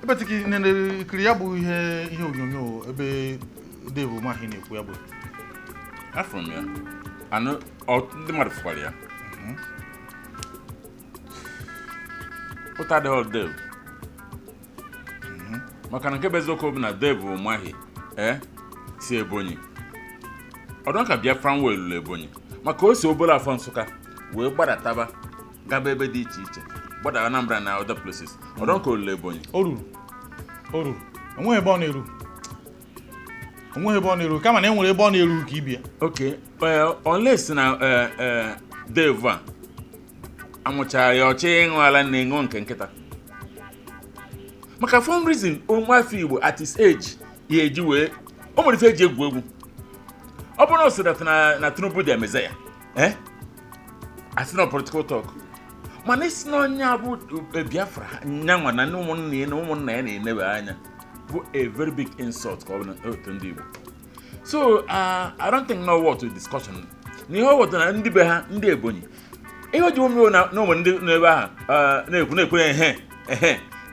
Betiki nene kriyabu ihe onyonyo ebe Dave ma hine ku yabo. Afrom ya. Ano the mother for ya. What are the whole Dave? Maka nke bezoko na Dave mahi si Ebonyi. Odon ka bia Fran welu Ebonyi. Maka o si obola afọ Nsụka we gbadataba gaba ebe dị iche iche. Gbada Anambra na other places. Odon ka olu Ebonyi. Oru. Onwe ebe ọ na-eru. Onwe ebe ọ na-eru kama na enwere ebe ọ na-eru ka ibia. Okay. Unless na Dave amucha ya oche nwala na engo nke nketa. Maka for some reason Nwaafọ Igbo at his age ye eji we o mo ife eji egwu egwu. Ọ bụ na o sị na Tinubu dị Messiah. As no political talk. Man is no nya bụ Biafra nyanwa na ụmụnne ya na ụmụnna ya na-enebe anya. Bụ a very big insult ka ọ bụ to ndị Igbo. So I don't think no what to discussion. Ni ho what na ndị be ha ndị Ebonyi. Ihe ji ụmụ na ụmụ ndị n'ebe ha na-ekwu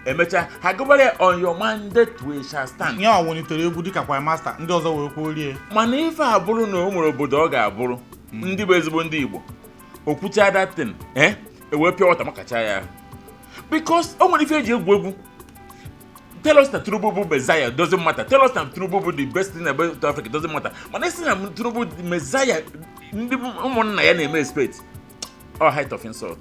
emecha ha gobere on your mandate we shall stand. Nya wonitere egwu dịka kwa master ndị ọzọ wee kwuolie. Mana ife abụrụ na o nwere obodo ọ ga-abụrụ ndị bụ ezigbo ndị Igbo. Okwucha that thing ewepịa ọta makacha ya. Because o nwere ife eji egwu egwu. Tell us that Tinubu bụ Messiah doesn't matter. Tell us that Tinubu bụ the best thing about Africa doesn't matter. Mana isi na Tinubu Messiah ndị ụmụnna ya na-eme expect. All height of insult.